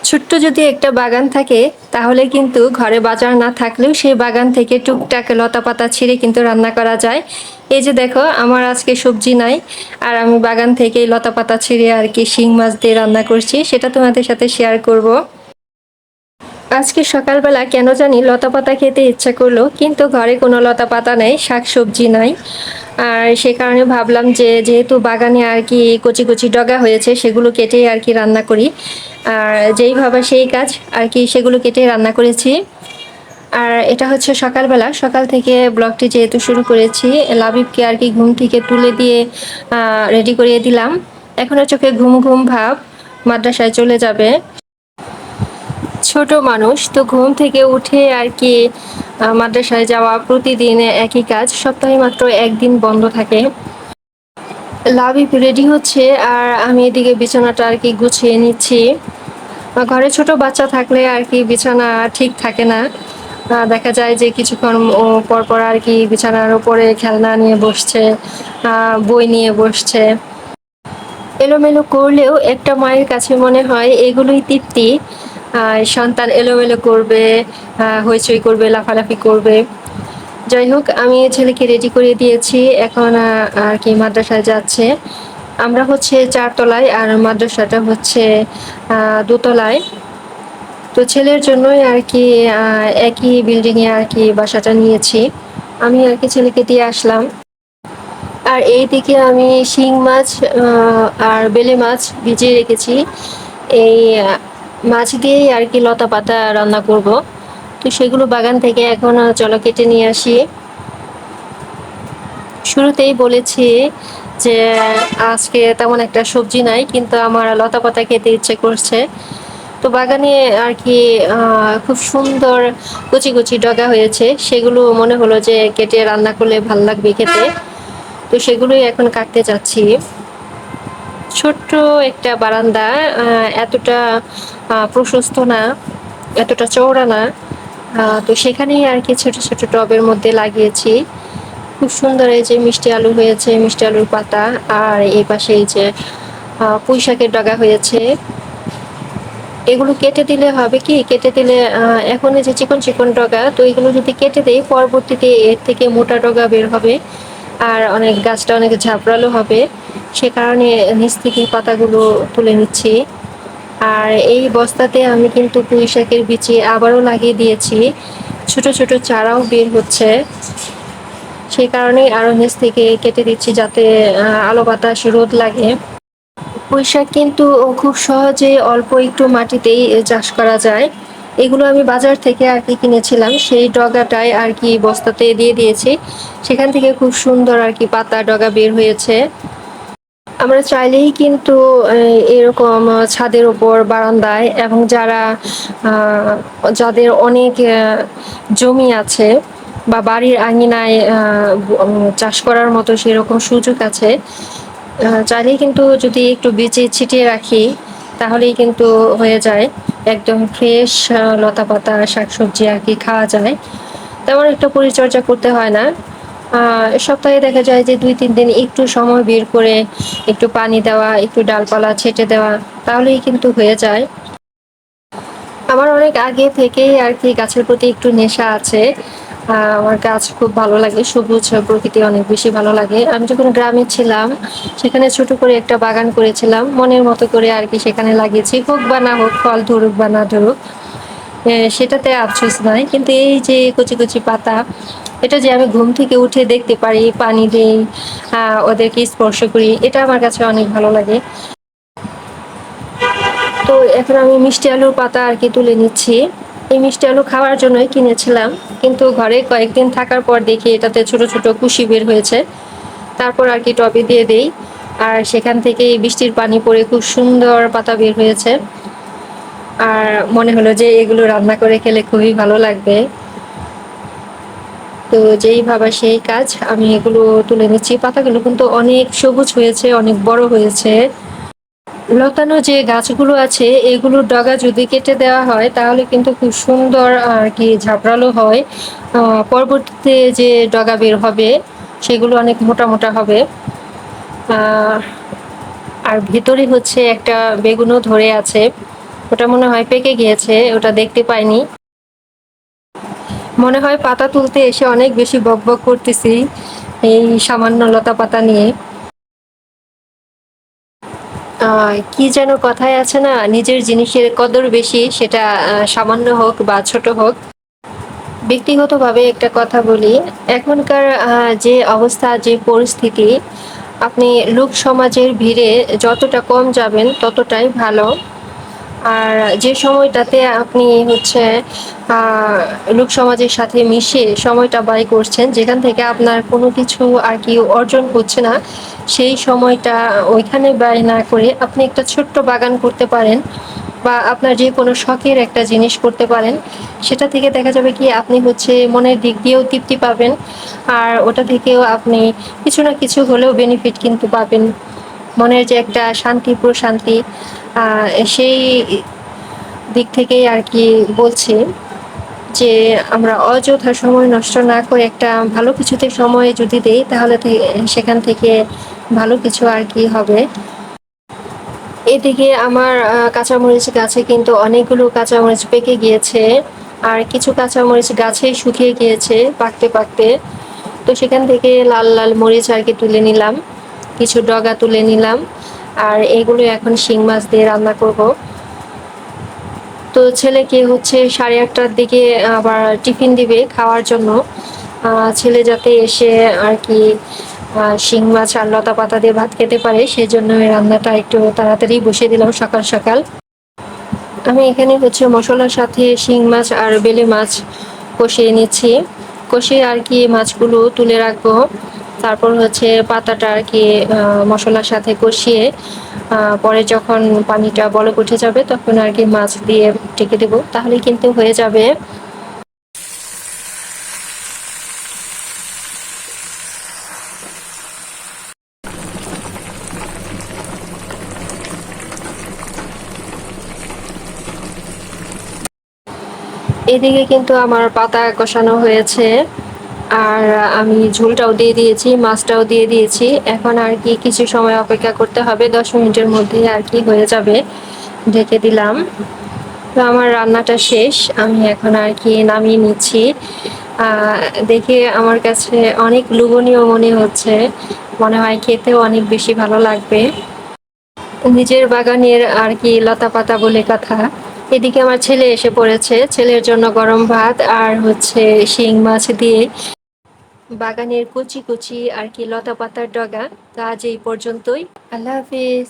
ছোট্ট যদি একটা বাগান থাকে তাহলে কিন্তু ঘরে বাজার না থাকলেও সেই বাগান থেকে টুকটাক লতাপাতা ছিঁড়ে কিন্তু রান্না করা যায়। এই যে দেখো আমার আজকে সবজি নাই, আর আমি বাগান থেকেই লতাপাতা ছিঁড়ে আর কি শিং মাছ দিয়ে রান্না করছি, সেটা তোমাদের সাথে শেয়ার করব। আজকে সকালবেলা কেন জানি লতাপাতা খেতে ইচ্ছা করলো, কিন্তু ঘরে কোনো লতাপাতা নেই, শাকসবজি নাই। আর সে কারণে ভাবলাম যে যেহেতু বাগানে আর কি কচি কচি ডগা হয়েছে সেগুলো কেটেই আর কি রান্না করি। আর যেই ভাবা সেই কাজ আর কি, সেগুলো কেটে রান্না করেছি। আর এটা হচ্ছে সকালবেলা, সকাল থেকে ব্লগটি যেহেতু শুরু করেছি, লাবিবকে আর কি ঘুম থেকে তুলে দিয়ে রেডি করিয়ে দিলাম। এখনো চোখে ঘুম ঘুম ভাব, মাদ্রাসায় চলে যাবে। ছোট মানুষ তো ঘুম থেকে উঠে আর কি মাদ্রাসায় যাওয়া প্রতিদিন একই কাজ, সপ্তাহে মাত্র একদিন বন্ধ থাকে। লাবিব রেডি হচ্ছে আর আমি এদিকে বিছানাটা আর কি গুছিয়ে নিচ্ছি। ঘরে ছোট বাচ্চা থাকলে আর কি বিছানা ঠিক থাকে না। দেখা যায় যে কিছুক্ষণ পর পর আর কি বিছানার উপরে খেলনা নিয়ে বসছে, বই নিয়ে বসছে। এলোমেলো করলেও একটা মায়ের কাছে মনে হয় এগুলোই তৃপ্তি। সন্তান এলোমেলো করবে, হইচই করবে, লাফালাফি করবে। যাই হোক, আমি ছেলেকে রেডি করে দিয়েছি, এখন আর কি মাদ্রাসায় যাচ্ছে। আমরা হচ্ছে 4 তলায় আর মাদ্রাসাটা হচ্ছে দোতলায়। তো ছেলের জন্যই আর কি একই বিল্ডিংয়ে আর কি বাসাটা নিয়েছি। আমি আর কি ছেলেকে দিয়ে আসলাম। আর এইদিকে আমি শিং মাছ আর বেলে মাছ ভিজিয়ে রেখেছি। এই মাছ দিয়েই আর কি লতা পাতা রান্না করব। তো সেগুলো বাগান থেকে এখন চলো কেটে নিয়ে আসি। শুরুতেই বলেছি যে আজকে তেমন একটা সবজি নাই, কিন্তু আমার লতা পাতা খেতে ইচ্ছে করছে। তো বাগানে আর কি খুব সুন্দর কচি কচি ডগা হয়েছে, সেগুলো মনে হলো যে কেটে রান্না করলে ভাল লাগবে খেতে। তো সেগুলোই এখন কাটতে যাচ্ছি। ছোট্ট একটা বারান্দা, এতটা প্রশস্ত না, এতটা চওড়া না। তো সেখানেই আর কি ছোট ছোট টবের মধ্যে লাগিয়েছি। খুব সুন্দর এই যে মিষ্টি আলু হয়েছে, মিষ্টি আলুর পাতা। আর এই পাশে এই যে পুঁই শাকের ডগা হয়েছে। এগুলো কেটে দিলে হবে কি, কেটে দিলে এখন এই যে চিকন চিকন ডগা, তো এগুলো যদি কেটে দেই পরবর্তীতে এর থেকে মোটা ডগা বের হবে, আর অনেক গাছটা অনেক ঝাপড়ালো হবে। সে কারণে নিচ থেকে পাতাগুলো তুলে নিচ্ছি। আর এই বস্তাতে আমি কিন্তু পুঁই শাকের বিচি আবারও লাগিয়ে দিয়েছি, ছোট ছোট চারাও বের হচ্ছে। সেই কারণেই আরো নিচ থেকে কেটে দিচ্ছি যাতে আলো বাতাস রোদ লাগে। পুঁইশাক কিন্তু খুব সহজে অল্প একটু মাটিতেই চাষ করা যায়। এগুলো আমি বাজার থেকে আর কি কিনেছিলাম, সেই ডগাটাই আর কি বস্তাতে দিয়ে দিয়েছি। সেখান থেকে খুব সুন্দর আর কি পাতা ডগা বের হয়েছে। আমরা চাইলেই কিন্তু এরকম ছাদের উপর, বারান্দায়, এবং যাদের অনেক জমি আছে বা বাড়ির আঙিনায় চাষ করার মতো সেরকম সুযোগ আছে, চাইলেই কিন্তু যদি একটু বীজ ছিটিয়ে রাখি তাহলেই কিন্তু হয়ে যায় একদম ফ্রেশ লতাপাতা শাকসবজি আর কি খাওয়া যায়। তেমন একটা পরিচর্যা করতে হয় না। সপ্তাহে দেখা যায় যে 2-3 দিন একটু সময় বের করে একটু পানি দেওয়া, একটু ডালপালা ছেটে দেওয়া, তাহলেই কিন্তু হয়ে যায়। আমার অনেক আগে থেকেই আর কি গাছের প্রতি একটু নেশা আছে। আমার গাছ খুব ভালো লাগে, সবুজ প্রকৃতি অনেক বেশি ভালো লাগে। আমি যখন গ্রামে ছিলাম সেখানে ছোট করে একটা বাগান করেছিলাম, মনের মতো করে আর কি সেখানে লাগিয়েছি, হোক বা না হোক, ফল ধরুক বা না ধরুক, সেটাতে আফসোস নাই। কিন্তু এই যে কচি কচি পাতা, এটা যে আমি ঘুম থেকে উঠে দেখতে পারি, পানি দেই, ওদেরকে স্পর্শ করি, এটা আমার কাছে অনেক ভালো লাগে। তো এখন আমি মিষ্টি আলুর পাতা আর কি তুলে নিচ্ছি। এই মিষ্টি আলু খাওয়ার জন্যই কিনেছিলাম, কিন্তু ঘরে কয়েকদিন থাকার পর দেখি এটাতে ছোট ছোট কুশি বের হয়েছে। তারপর আর কি টবে দিয়ে দেই, আর সেখান থেকে বৃষ্টির পানি পড়ে খুব সুন্দর পাতা বের হয়েছে। আর মনে হলো যে এগুলো রান্না করে খেলে খুবই ভালো লাগবে। তো যেই ভাবা সেই কাজ, আমি এগুলো তুলে নিচ্ছি। পাতাগুলো কিন্তু অনেক সবুজ হয়েছে, অনেক বড় হয়েছে। লতানো যে গাছগুলো আছে এগুলোর ডগা যদি কেটে দেওয়া হয় তাহলে কিন্তু খুব সুন্দর আর কি ঝাপড়ালো হয়। পরবর্তীতে যে ডগা বের হবে সেগুলো অনেক মোটা মোটা হবে। আর ভেতরে হচ্ছে একটা বেগুনও ধরে আছে। ওটা মনে হয় পেকে গিয়েছে, ওটা দেখতে পাইনি। মনে হয় পাতা তুলতে এসে অনেক বেশি বকবক করতেছি এই সামান্য লতা পাতা নিয়ে। কি যেন কথায় আছে না, নিজের জিনিসের কদর বেশি, সেটা সামান্য হোক বা ছোট হোক। ব্যক্তিগতভাবে একটা কথা বলি, এখনকার যে অবস্থা, যে পরিস্থিতি, আপনি লোক সমাজের ভিড়ে যতটা কম যাবেন ততটাই ভালো। আর যে সময়টাতে আপনি হচ্ছে আহ, লোক সমাজের সাথে মিশে সময়টা ব্যয় করছেন, যেখান থেকে আপনার কোনো কিছু আর কি অর্জন হচ্ছে না, সেই সময়টা ওইখানে ব্যয় না করে আপনি একটা ছোট্ট বাগান করতে পারেন, বা আপনার যে কোনো শখের একটা জিনিস করতে পারেন। সেটা থেকে দেখা যাবে কি আপনি হচ্ছে মনের দিক দিয়েও তৃপ্তি পাবেন, আর ওটা থেকেও আপনি কিছু না কিছু হলেও বেনিফিট কিন্তু পাবেন। মনের যে একটা শান্তি প্রশান্তি, সেই দিক থেকেই আর কি বলছি যে আমরা অযথা সময় নষ্ট না করে একটা ভালো কিছুতে সময় যদি দেই, তাহলে সেখান থেকে ভালো কিছু আর কি হবে। এদিকে আমার কাঁচামরিচ গাছে কিন্তু অনেকগুলো কাঁচামরিচ পেকে গিয়েছে, আর কিছু কাঁচামরিচ গাছেই শুকিয়ে গিয়েছে পাকতে পাকতে। তো সেখান থেকে লাল লাল মরিচ আর কি তুলে নিলাম, কিছু ডগা তুলে নিলাম, আর এগুলো এখন শিং মাছ দিয়ে রান্না করব। তো ছেলেকে হচ্ছে 8:30টার দিকে আবার টিফিন দিবে খাওয়ার জন্য। ছেলে যাতে এসে আর কি শিং মাছ আর লতা পাতা দিয়ে ভাত খেতে পারে, সেজন্য এই রান্নাটা একটু তাড়াতাড়ি বসিয়ে দিলাম সকাল সকাল। আমি এখানে হচ্ছে মশলার সাথে শিং মাছ আর বেলে মাছ কষিয়ে নিচ্ছি। কষিয়ে আর কি মাছগুলো তুলে রাখবো। তারপর হচ্ছে পাতাটা আর কি মশলার সাথে কষিয়ে পরে যখন পানিটা বলক উঠে যাবে তখন আর কি মাছ দিয়ে ঢেকে দেবো, তাহলে কিন্তু হয়ে যাবে। এদিকে কিন্তু আমার পাতা কষানো হয়েছে, আর আমি ঝোলটাও দিয়ে দিয়েছি, মাছটাও দিয়ে দিয়েছি। এখন আর কি কিছু সময় অপেক্ষা করতে হবে, 10 মিনিটের মধ্যে আর কি হয়ে যাবে। ঢেকে দিলাম। তো আমার রান্নাটা শেষ, আমি এখন আর কি নামিয়ে নিচ্ছি। আহ, দেখে আমার কাছে অনেক লোভনীয় মনে হচ্ছে, মনে হয় খেতেও অনেক বেশি ভালো লাগবে। নিজের বাগানের আর কি লতা পাতা বলে কথা। এদিকে আমার ছেলে এসে পড়েছে, ছেলের জন্য গরম ভাত আর হচ্ছে শিং মাছ দিয়ে বাগানের কচি কচি আর কি লতা পাতার ডগা। তো আজ এই পর্যন্তই। আল্লাহ হাফিজ।